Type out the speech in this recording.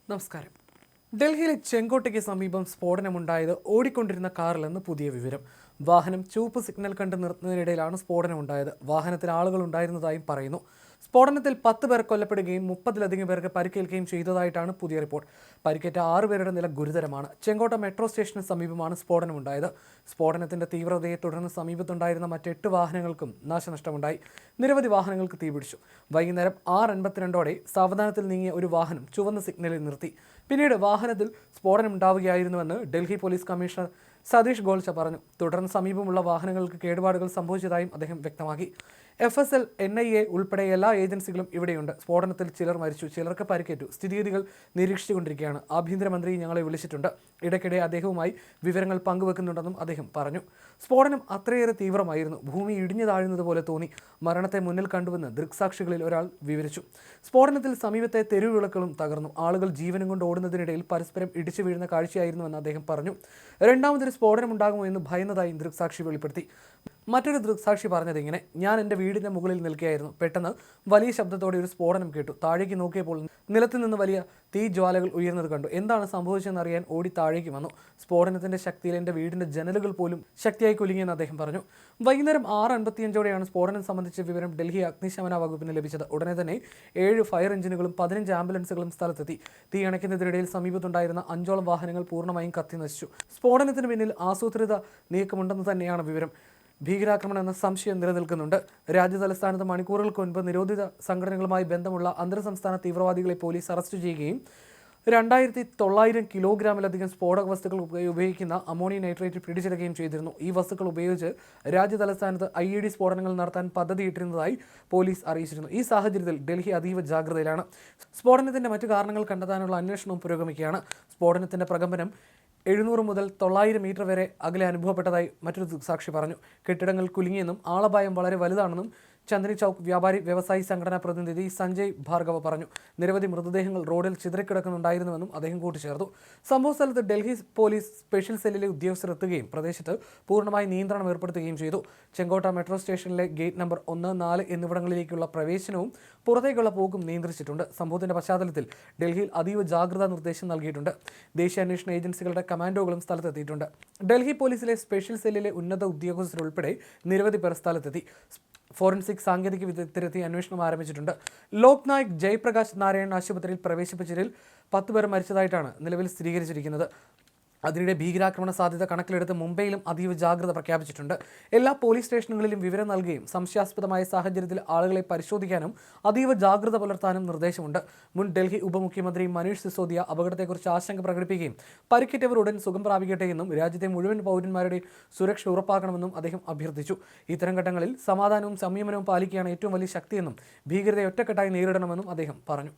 നമസ്കാരം. ഡൽഹിയിലെ ചെങ്കോട്ടയ്ക്ക് സമീപം സ്ഫോടനമുണ്ടായത് ഓടിക്കൊണ്ടിരുന്ന കാറിലെന്ന് പുതിയ വിവരം. വാഹനം ചുവപ്പ് സിഗ്നൽ കണ്ട് നിർത്തുന്നതിനിടയിലാണ് സ്ഫോടനമുണ്ടായത്. വാഹനത്തിൽ ആളുകൾ ഉണ്ടായിരുന്നതായും പറയുന്നു. സ്ഫോടനത്തിൽ 10 പേർ കൊല്ലപ്പെടുകയും 30-ലധികം പേർക്ക് പരിക്കേൽക്കുകയും ചെയ്തതായിട്ടാണ് പുതിയ റിപ്പോർട്ട്. പരിക്കേറ്റ 6 പേരുടെ നില ഗുരുതരമാണ്. ചെങ്കോട്ട മെട്രോ സ്റ്റേഷന് സമീപമാണ് സ്ഫോടനമുണ്ടായത്. സ്ഫോടനത്തിന്റെ തീവ്രതയെ തുടർന്ന് സമീപത്തുണ്ടായിരുന്ന മറ്റ് 8 വാഹനങ്ങൾക്കും നാശനഷ്ടമുണ്ടായി. നിരവധി വാഹനങ്ങൾക്ക് തീപിടിച്ചു. വൈകുന്നേരം 6:52 സാവധാനത്തിൽ നീങ്ങിയ ഒരു വാഹനം ചുവന്ന സിഗ്നലിൽ നിർത്തി. പിന്നീട് വാഹനത്തിൽ സ്ഫോടനമുണ്ടാവുകയായിരുന്നുവെന്ന് ഡൽഹി പോലീസ് കമ്മീഷണർ സതീഷ് ഗോൾച്ച പറഞ്ഞു. തുടർന്ന് സമീപമുള്ള വാഹനങ്ങൾക്ക് കേടുപാടുകൾ സംഭവിച്ചതായും അദ്ദേഹം വ്യക്തമാക്കി. FSL, NIA ഉൾപ്പെടെ എല്ലാ ഏജൻസികളും ഇവിടെയുണ്ട്. സ്ഫോടനത്തിൽ ചിലർ മരിച്ചു, ചിലർക്ക് പരിക്കേറ്റു. സ്ഥിതിഗതികൾ നിരീക്ഷിച്ചുകൊണ്ടിരിക്കുകയാണ്. ആഭ്യന്തരമന്ത്രി ഞങ്ങളെ വിളിച്ചിട്ടുണ്ട്. ഇടയ്ക്കിടെ അദ്ദേഹവുമായി വിവരങ്ങൾ പങ്കുവെക്കുന്നുണ്ടെന്നും അദ്ദേഹം പറഞ്ഞു. സ്ഫോടനം അത്രയേറെ തീവ്രമായിരുന്നു. ഭൂമി ഇടിഞ്ഞു താഴുന്നതുപോലെ തോന്നി. മരണത്തെ മുന്നിൽ കണ്ടുവെന്ന് ദൃക്സാക്ഷികളിൽ ഒരാൾ വിവരിച്ചു. സ്ഫോടനത്തിൽ സമീപത്തെ തെരുവിളക്കുകളും തകർന്നു. ആളുകൾ ജീവനും കൊണ്ട് ഓടുന്നതിനിടയിൽ പരസ്പരം ഇടിച്ചു വീഴുന്ന കാഴ്ചയായിരുന്നുവെന്ന് അദ്ദേഹം പറഞ്ഞു. രണ്ടാമതൊരു സ്ഫോടനമുണ്ടാകുമോ എന്ന് ഭയന്നതായി ദൃക്സാക്ഷി വെളിപ്പെടുത്തി. മറ്റൊരു ദൃക്സാക്ഷി പറഞ്ഞത് ഇങ്ങനെ: ഞാൻ എൻ്റെ വീടിൻ്റെ മുകളിൽ നിൽക്കുകയായിരുന്നു. പെട്ടെന്ന് വലിയ ശബ്ദത്തോടെ ഒരു സ്ഫോടനം കേട്ടു. താഴേക്ക് നോക്കിയപ്പോൾ നിലത്ത് നിന്ന് വലിയ തീജ്വാലകൾ ഉയർന്നത് കണ്ടു. എന്താണ് സംഭവിച്ചതെന്ന് അറിയാൻ ഓടി താഴേക്ക് വന്നു. സ്ഫോടനത്തിൻ്റെ ശക്തിയിൽ എൻ്റെ വീടിൻ്റെ ജനലുകൾ പോലും ശക്തിയായി കുലുങ്ങിയെന്ന് അദ്ദേഹം പറഞ്ഞു. വൈകുന്നേരം 6:55 സ്ഫോടനം സംബന്ധിച്ച വിവരം ഡൽഹി അഗ്നിശമന വകുപ്പിന് ലഭിച്ചത്. ഉടനെ തന്നെ 7 ഫയർ എഞ്ചിനുകളും 15 ആംബുലൻസുകളും സ്ഥലത്തെത്തി. തീ അണയ്ക്കുന്നതിനിടയിൽ സമീപത്തുണ്ടായിരുന്ന 5ഓളം വാഹനങ്ങൾ പൂർണ്ണമായും കത്തി നശിച്ചു. സ്ഫോടനത്തിന് പിന്നിൽ ആസൂത്രിത നീക്കമുണ്ടെന്ന് തന്നെയാണ് വിവരം. ഭീകരാക്രമണം എന്ന സംശയം നിലനിൽക്കുന്നുണ്ട്. രാജ്യതലസ്ഥാനത്ത് മണിക്കൂറുകൾക്ക് മുൻപ് നിരോധിത സംഘടനകളുമായി ബന്ധമുള്ള അന്തർസംസ്ഥാന തീവ്രവാദികളെ പോലീസ് അറസ്റ്റ് ചെയ്യുകയും 2900 കിലോഗ്രാമിലധികം സ്ഫോടക വസ്തുക്കൾ ഉപയോഗിക്കുന്ന അമോണിയം നൈട്രേറ്റ് പിടിച്ചെടുക്കുകയും ചെയ്തിരുന്നു. ഈ വസ്തുക്കൾ ഉപയോഗിച്ച് രാജ്യതലസ്ഥാനത്ത് IED സ്ഫോടനങ്ങൾ നടത്താൻ പദ്ധതിയിട്ടിരുന്നതായി പോലീസ് അറിയിച്ചിരുന്നു. ഈ സാഹചര്യത്തിൽ ഡൽഹി അതീവ ജാഗ്രതയിലാണ്. സ്ഫോടനത്തിന്റെ മറ്റു കാരണങ്ങൾ കണ്ടെത്താനുള്ള അന്വേഷണവും പുരോഗമിക്കുകയാണ്. സ്ഫോടനത്തിന്റെ പ്രകമ്പനം 700 മുതൽ 900 മീറ്റർ വരെ അകലെ അനുഭവപ്പെട്ടതായി മറ്റൊരു സാക്ഷി പറഞ്ഞു. കെട്ടിടങ്ങൾ കുലുങ്ങിയെന്നും ആളപായം വളരെ വലുതാണെന്നും ചന്ദ്നി ചൗക്ക് വ്യാപാരി വ്യവസായി സംഘടനാ പ്രതിനിധി സഞ്ജയ് ഭാർഗവ പറഞ്ഞു. നിരവധി മൃതദേഹങ്ങൾ റോഡിൽ ചിതറിക്കിടക്കുന്നുണ്ടായിരുന്നുവെന്നും അദ്ദേഹം കൂട്ടിച്ചേർത്തു. സംഭവസ്ഥലത്ത് ഡൽഹി പോലീസ് സ്പെഷ്യൽ സെല്ലിലെ ഉദ്യോഗസ്ഥർ എത്തുകയും പ്രദേശത്ത് പൂർണ്ണമായി നിയന്ത്രണം ഏർപ്പെടുത്തുകയും ചെയ്തു. ചെങ്കോട്ട മെട്രോ സ്റ്റേഷനിലെ ഗേറ്റ് നമ്പർ 1, 4 എന്നിവിടങ്ങളിലേക്കുള്ള പ്രവേശനവും പുറത്തേക്കുള്ള പോക്കും നിയന്ത്രിച്ചിട്ടുണ്ട്. സംഭവത്തിന്റെ പശ്ചാത്തലത്തിൽ ഡൽഹിയിൽ അതീവ ജാഗ്രതാ നിർദ്ദേശം നൽകിയിട്ടുണ്ട്. ദേശീയ അന്വേഷണ ഏജൻസികളുടെ കമാൻഡോകളും സ്ഥലത്തെത്തിയിട്ടുണ്ട്. ഡൽഹി പോലീസിലെ സ്പെഷ്യൽ സെല്ലിലെ ഉന്നത ഉദ്യോഗസ്ഥരുൾപ്പെടെ നിരവധി പേർ സ്ഥലത്തെത്തി. ഫോറൻസിക് സാങ്കേതിക വിദഗ്ധരെത്തി അന്വേഷണം ആരംഭിച്ചിട്ടുണ്ട്. ലോക് നായക് ജയപ്രകാശ് നാരായൺ ആശുപത്രിയിൽ പ്രവേശിപ്പിച്ചതിൽ 10 പേർ മരിച്ചതായിട്ടാണ് നിലവിൽ സ്ഥിരീകരിച്ചിരിക്കുന്നത്. അതിനിടെ ഭീകരാക്രമണ സാധ്യത കണക്കിലെടുത്ത് മുംബൈയിലും അതീവ ജാഗ്രത പ്രഖ്യാപിച്ചിട്ടുണ്ട്. എല്ലാ പോലീസ് സ്റ്റേഷനുകളിലും വിവരം നൽകുകയും സംശയാസ്പദമായ സാഹചര്യത്തിൽ ആളുകളെ പരിശോധിക്കാനും അതീവ ജാഗ്രത പുലർത്താനും നിർദ്ദേശമുണ്ട്. മുൻ ഡൽഹി ഉപമുഖ്യമന്ത്രി മനീഷ് സിസോദിയ അപകടത്തെക്കുറിച്ച് ആശങ്ക പ്രകടിപ്പിക്കുകയും പരിക്കേറ്റവർ ഉടൻ സുഖം പ്രാപിക്കട്ടെ എന്നും രാജ്യത്തെ മുഴുവൻ പൗരന്മാരുടെ സുരക്ഷ ഉറപ്പാക്കണമെന്നും അദ്ദേഹം അഭ്യർത്ഥിച്ചു. ഇത്തരം ഘട്ടങ്ങളിൽ സമാധാനവും സംയമനവും പാലിക്കുകയാണ് ഏറ്റവും വലിയ ശക്തിയെന്നും ഭീകരതയെ ഒറ്റക്കെട്ടായി നേരിടണമെന്നും അദ്ദേഹം പറഞ്ഞു.